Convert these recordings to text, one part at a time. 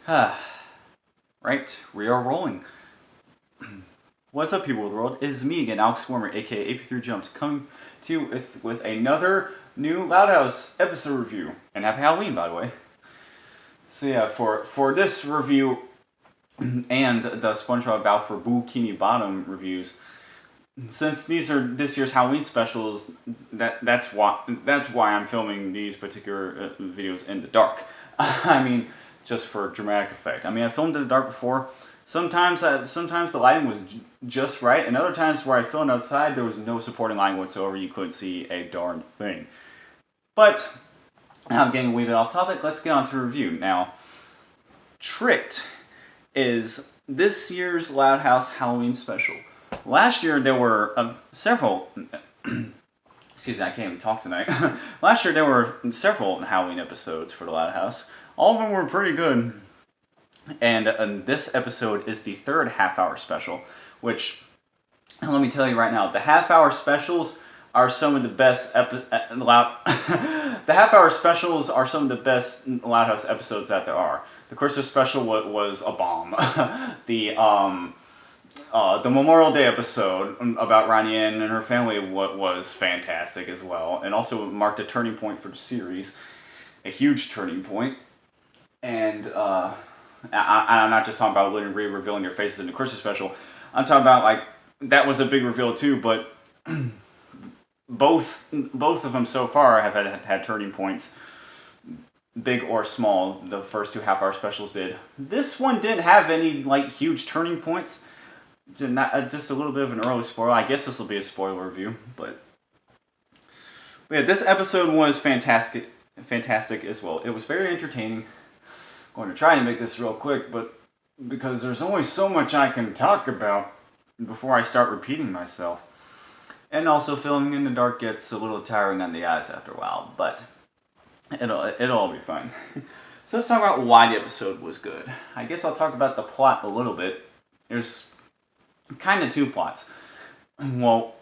Right, we are rolling. What's up, people of the world? It's me again, Alex Warmer, aka AP3 Jumped, coming to you with another new Loud House episode review. And happy Halloween, by the way. So yeah, for this review and the SpongeBob Bow for Bikini Bottom reviews, since these are this year's Halloween specials, that's why I'm filming these particular videos in the dark. I mean, just for dramatic effect. I mean, I filmed in the dark before. Sometimes the lighting was just right, and other times where I filmed outside, there was no supporting lighting whatsoever. You couldn't see a darn thing. But now I'm getting a wee bit off topic. Let's get on to the review. Now, Tricked is this year's Loud House Halloween special. Last year there were several. Excuse me, I can't even talk tonight. Last year there were several Halloween episodes for the Loud House. All of them were pretty good. And this episode is the third half-hour special, which, let me tell you right now, the half-hour specials are some of the best the half-hour specials are some of the best Loud House episodes that there are. The Christmas special was a bomb. The Memorial Day episode about Ronnie Ann and her family was fantastic as well, and also marked a turning point for the series, a huge turning point. And I'm not just talking about Lynn and Rhea revealing their faces in the Christmas special. I'm talking about, like, that was a big reveal too, but both of them so far have had turning points, big or small. The first two half-hour specials did. This one didn't have any, like, huge turning points. Just a little bit of an early spoiler. I guess this will be a spoiler review, but yeah, this episode was fantastic as well. It was very entertaining. I'm going to try to make this real quick, but because there's only so much I can talk about before I start repeating myself. And also, filming in the dark gets a little tiring on the eyes after a while, but it'll all be fine. So let's talk about why the episode was good. I guess I'll talk about the plot a little bit. There's kind of two plots. Well,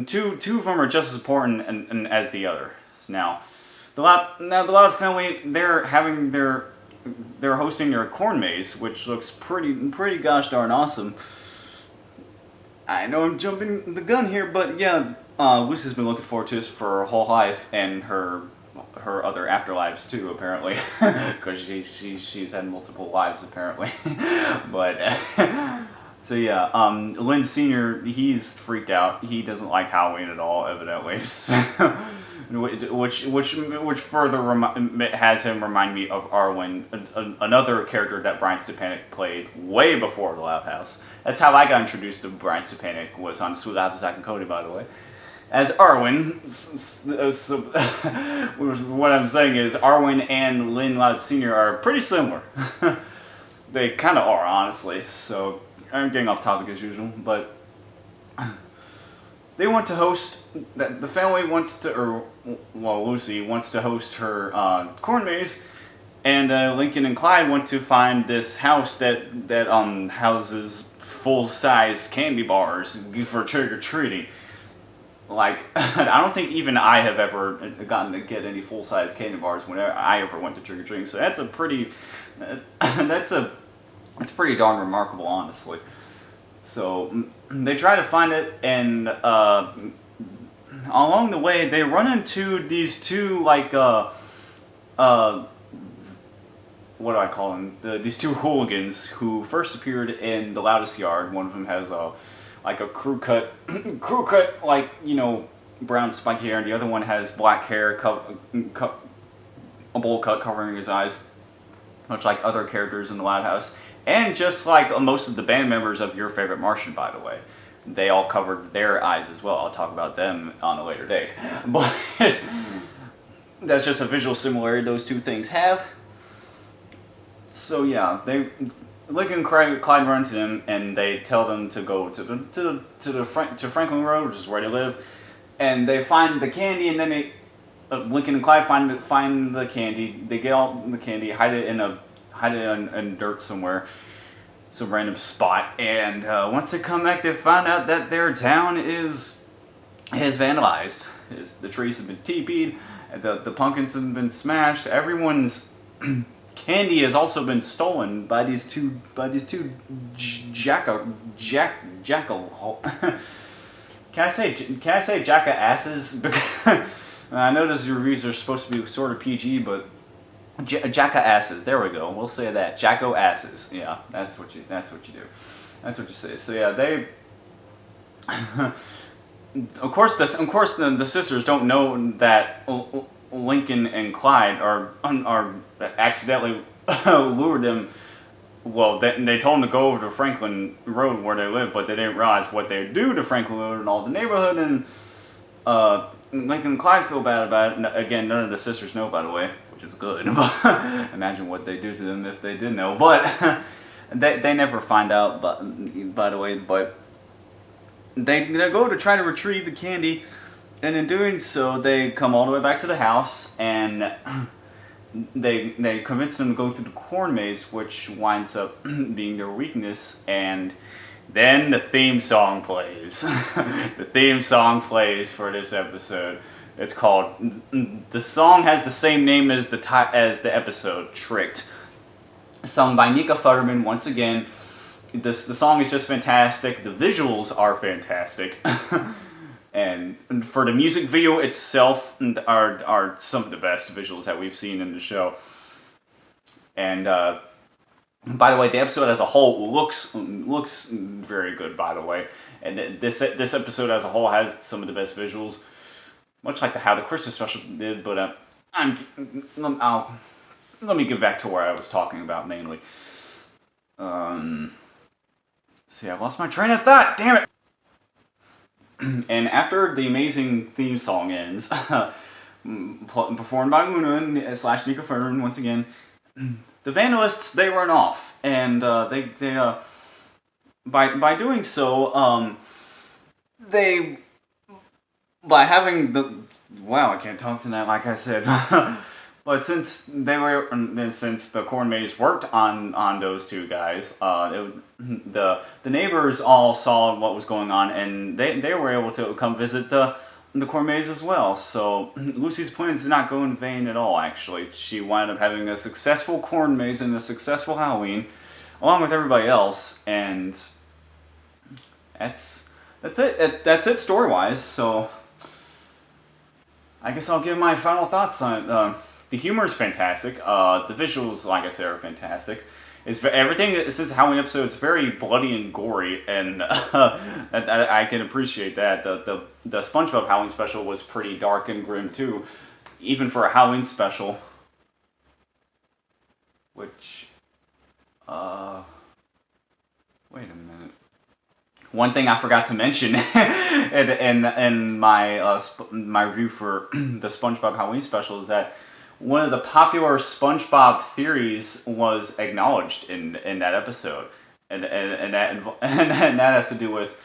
two of them are just as important and as the others. Now, the Loud family, they're hosting their corn maze, which looks pretty gosh darn awesome. I know I'm jumping the gun here, but yeah, Lucy's been looking forward to this for her whole life, and her other afterlives too, apparently, because she's had multiple lives apparently. But so yeah, Lynn Sr., he's freaked out. He doesn't like Halloween at all, evidently. So, which further has him remind me of Arwen, another character that Brian Stepanek played way before the Loud House. That's how I got introduced to Brian Stepanek, was on Sweet Life of Zack and Cody, by the way. As Arwen, so, what I'm saying is Arwen and Lynn Loud Sr. are pretty similar. They kind of are, honestly. So I'm getting off topic as usual, but they want to host, the family wants to, Lucy wants to host her corn maze, and Lincoln and Clyde want to find this house that houses full-sized candy bars for trick-or-treating. Like, I don't think even I have ever gotten to get any full-size candy bars whenever I ever went to trick-or-treating, so that's pretty darn remarkable, honestly. So they try to find it, and along the way they run into these two, like, what do I call them? These two hooligans who first appeared in the Loudest Yard. One of them has a crew cut, like, you know, brown spiky hair, and the other one has black hair, a bowl cut covering his eyes, much like other characters in the Loud House. And just like most of the band members of Your Favorite Martian, by the way. They all covered their eyes as well. I'll talk about them on a later date. But that's just a visual similarity those two things have. So yeah, Lincoln and Clyde run to them, and they tell them to go to Franklin Road, which is where they live. And they find the candy, and then Lincoln and Clyde find the candy. They get all the candy, hide it in dirt somewhere, some random spot, and once they come back, they find out that their town is vandalized. The trees have been teepeed, the pumpkins have been smashed. Everyone's candy has also been stolen by these two jackal. Can I say jackasses? Because I know those reviews are supposed to be sort of PG, but jackasses. There we go. We'll say that. Jacko asses. Yeah, that's what you do. That's what you say. So yeah, they. Of course, the sisters don't know that Lincoln and Clyde are accidentally lured them. Well, they told them to go over to Franklin Road where they live, but they didn't realize what they do to Franklin Road and all the neighborhood. And Lincoln and Clyde feel bad about it. Again, none of the sisters know, by the way, which is good. Imagine what they do to them if they did know. But they never find out. But by the way, but they go to try to retrieve the candy, and in doing so, they come all the way back to the house, and they convince them to go through the corn maze, which winds up being their weakness. And then the theme song plays. The theme song plays for this episode. It's called. The song has the same name as the episode, "Tricked," sung by Nika Futterman once again. The song is just fantastic. The visuals are fantastic. And for the music video itself, are some of the best visuals that we've seen in the show. And by the way, the episode as a whole looks very good. By the way, and this episode as a whole has some of the best visuals, much like How the Christmas Special did. But let me get back to where I was talking about mainly. See, I lost my train of thought. Damn it. And after the amazing theme song ends, performed by Luna / Nika Ferdinand once again, the Vandalists, they run off, and by doing so, by having I can't talk tonight, like I said. But since the corn maze worked on those two guys, the neighbors all saw what was going on, and they were able to come visit the corn maze as well. So Lucy's plans did not go in vain at all. Actually, she wound up having a successful corn maze and a successful Halloween, along with everybody else, and that's it. That's it story wise. So I guess I'll give my final thoughts on it. The humor is fantastic. The visuals, like I said, are fantastic. Everything since the Halloween episode is very bloody and gory, and I can appreciate that. The SpongeBob Halloween special was pretty dark and grim too, even for a Halloween special. Which, wait a minute. One thing I forgot to mention in my review for the SpongeBob Halloween special is that one of the popular SpongeBob theories was acknowledged in that episode, and that has to do with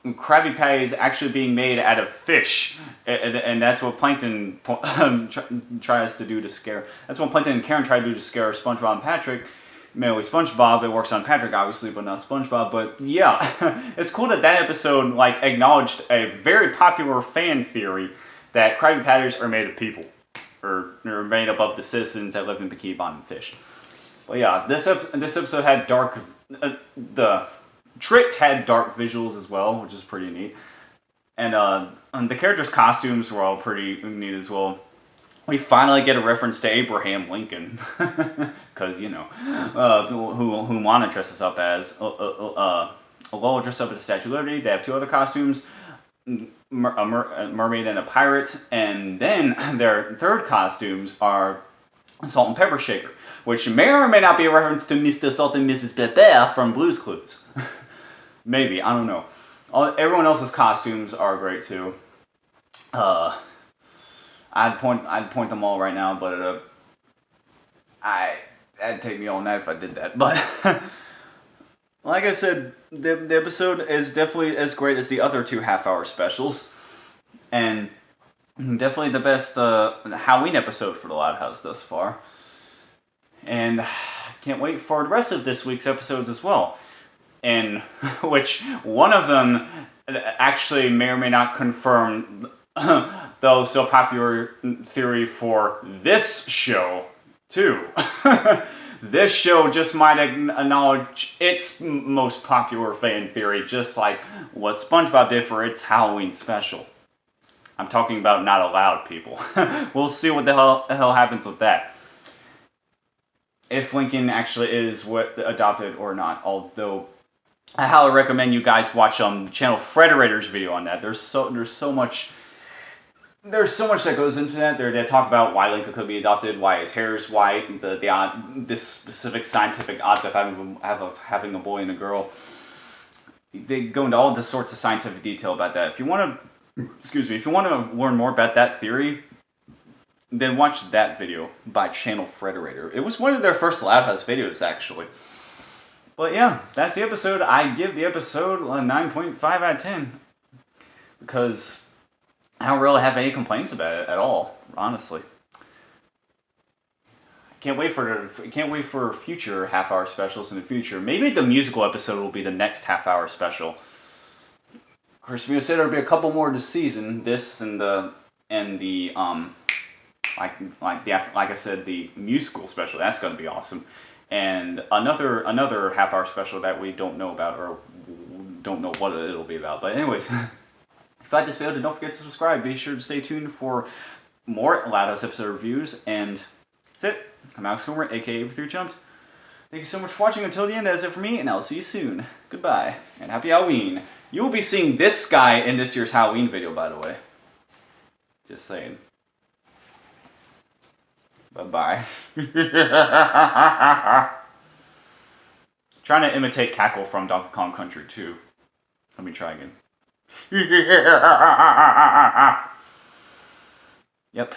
Krabby Patties actually being made out of fish, and that's what Plankton tries to do to scare. That's what Plankton and Karen try to do to scare SpongeBob and Patrick. Mainly SpongeBob. It works on Patrick, obviously, but not SpongeBob. But yeah, it's cool that episode acknowledged a very popular fan theory that Krabby Patties are made of people. Or made up of the citizens that live in Bikini Bottom Fish. But yeah, this episode had dark. The Tricked had dark visuals as well, which is pretty neat. And the characters' costumes were all pretty neat as well. We finally get a reference to Abraham Lincoln, because who Lana dresses up as. Lola dressed up as Statue of Liberty. They have two other costumes. A mermaid and a pirate, and then their third costumes are Salt and Pepper Shaker, which may or may not be a reference to Mr. Salt and Mrs. Pepper from Blue's Clues. Maybe, I don't know. Everyone else's costumes are great too. I'd point them all right now, but that'd take me all night if I did that. But like I said, the episode is definitely as great as the other two half-hour specials, and definitely the best Halloween episode for the Loud House thus far. And can't wait for the rest of this week's episodes as well, in which one of them actually may or may not confirm the so popular theory for this show 2. This show just might acknowledge its most popular fan theory, just like what SpongeBob did for its Halloween special. I'm talking about not allowed, people. We'll see what the hell happens with that. If Lincoln actually is adopted or not, although I highly recommend you guys watch Channel Frederator's video on that. There's so much that goes into that. They talk about why Lincoln could be adopted, why his hair is white, this specific scientific odds of having a boy and a girl. They go into all this sorts of scientific detail about that. If you want to learn more about that theory, then watch that video by Channel Frederator. It was one of their first Loud House videos, actually. But yeah, that's the episode. I give the episode a 9.5 out of 10 because I don't really have any complaints about it at all, honestly. Can't wait for future half-hour specials in the future. Maybe the musical episode will be the next half-hour special. Of course, we said there'll be a couple more this season. This and like I said, the musical special. That's going to be awesome. And another half-hour special that we don't know about or don't know what it'll be about. But anyways. If you like this video, then don't forget to subscribe. Be sure to stay tuned for more Loud House episode reviews. And that's it. I'm Alex Homer, aka Through Jumped. Thank you so much for watching until the end. That's it for me, and I'll see you soon. Goodbye, and happy Halloween. You will be seeing this guy in this year's Halloween video, by the way. Just saying. Bye-bye. Trying to imitate Cackle from Donkey Kong Country 2. Let me try again. Yep.